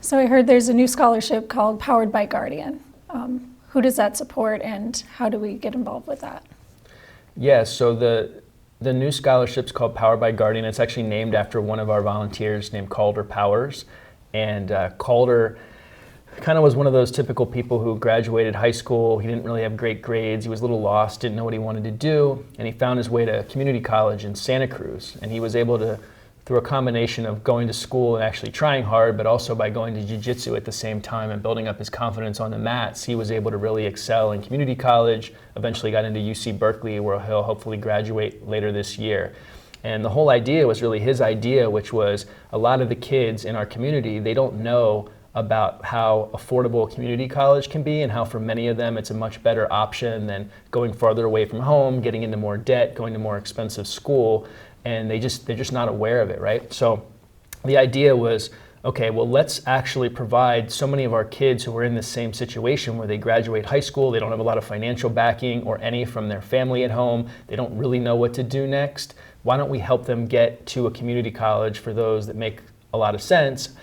So I heard there's a new scholarship called Powered by Guardian. Who does that support and how do we get involved with that? Yeah, so the new scholarship's called Powered by Guardian. It's actually named after one of our volunteers named Calder Powers. And Calder kind of was one of those typical people who graduated high school. He didn't really have great grades. He was a little lost, didn't know what he wanted to do. And he found his way to community college in Santa Cruz. And he was able to, through a combination of going to school and actually trying hard, but also by going to jiu-jitsu at the same time and building up his confidence on the mats, he was able to really excel in community college, eventually got into UC Berkeley, where he'll hopefully graduate later this year. And the whole idea was really his idea, which was a lot of the kids in our community, they don't know about how affordable community college can be and how for many of them it's a much better option than going farther away from home, getting into more debt, going to more expensive school. And they're just not aware of it, right? So the idea was, okay, well, let's actually provide so many of our kids who are in the same situation where they graduate high school, they don't have a lot of financial backing or any from their family at home, they don't really know what to do next. Why don't we help them get to a community college for those that make a lot of sense,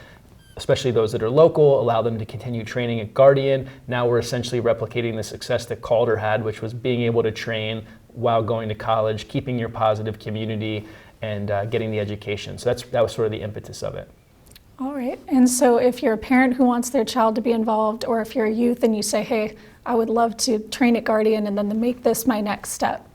especially those that are local, allow them to continue training at Guardian. Now we're essentially replicating the success that Calder had, which was being able to train while going to college, keeping your positive community, and getting the education. So that was sort of the impetus of it. All right. And so if you're a parent who wants their child to be involved, or if you're a youth and you say, hey, I would love to train at Guardian and then to make this my next step,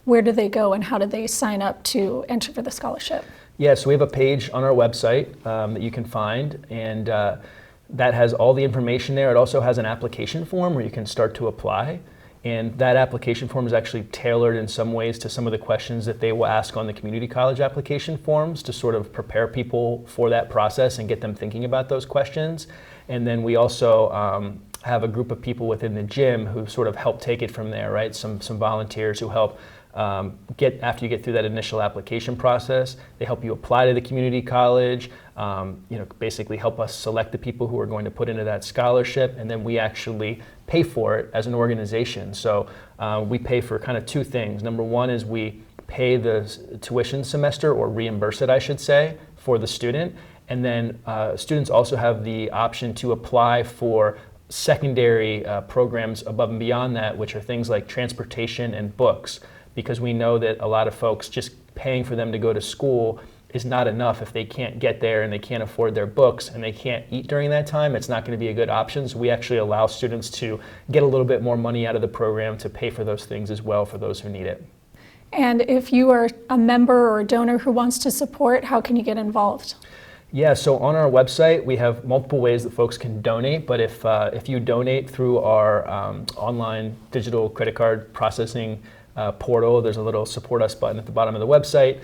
where do they go and how do they sign up to enter for the scholarship? Yeah, so we have a page on our website that you can find, and that has all the information there. It also has an application form where you can start to apply. And that application form is actually tailored in some ways to some of the questions that they will ask on the community college application forms to sort of prepare people for that process and get them thinking about those questions. And then we also have a group of people within the gym who sort of help take it from there, right? Some volunteers who help after you get through that initial application process. They help you apply to the community college, basically help us select the people who are going to put into that scholarship, and then we actually pay for it as an organization. So we pay for kind of two things. Number one is we pay the tuition semester, or reimburse it, I should say, for the student. And then students also have the option to apply for secondary programs above and beyond that, which are things like transportation and books, because we know that a lot of folks just paying for them to go to school is not enough. If they can't get there and they can't afford their books and they can't eat during that time, it's not going to be a good option. So we actually allow students to get a little bit more money out of the program to pay for those things as well for those who need it. And if you are a member or a donor who wants to support, how can you get involved? Yeah, so on our website, we have multiple ways that folks can donate, but if you donate through our online digital credit card processing portal, there's a little support us button at the bottom of the website.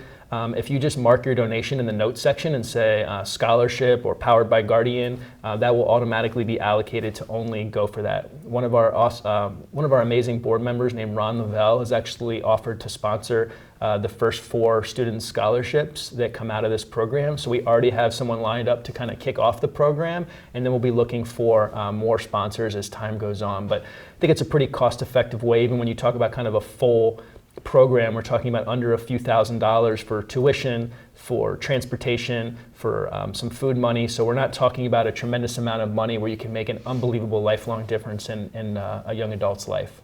If you just mark your donation in the notes section and say scholarship or Powered by Guardian, that will automatically be allocated to only go for that. One of our amazing board members named Ron Lavelle has actually offered to sponsor the first 4 student scholarships that come out of this program. So we already have someone lined up to kind of kick off the program, and then we'll be looking for more sponsors as time goes on. But I think it's a pretty cost-effective way. Even when you talk about kind of a full program, we're talking about under a few $1,000s for tuition, for transportation, for some food money. So we're not talking about a tremendous amount of money where you can make an unbelievable lifelong difference in a young adult's life.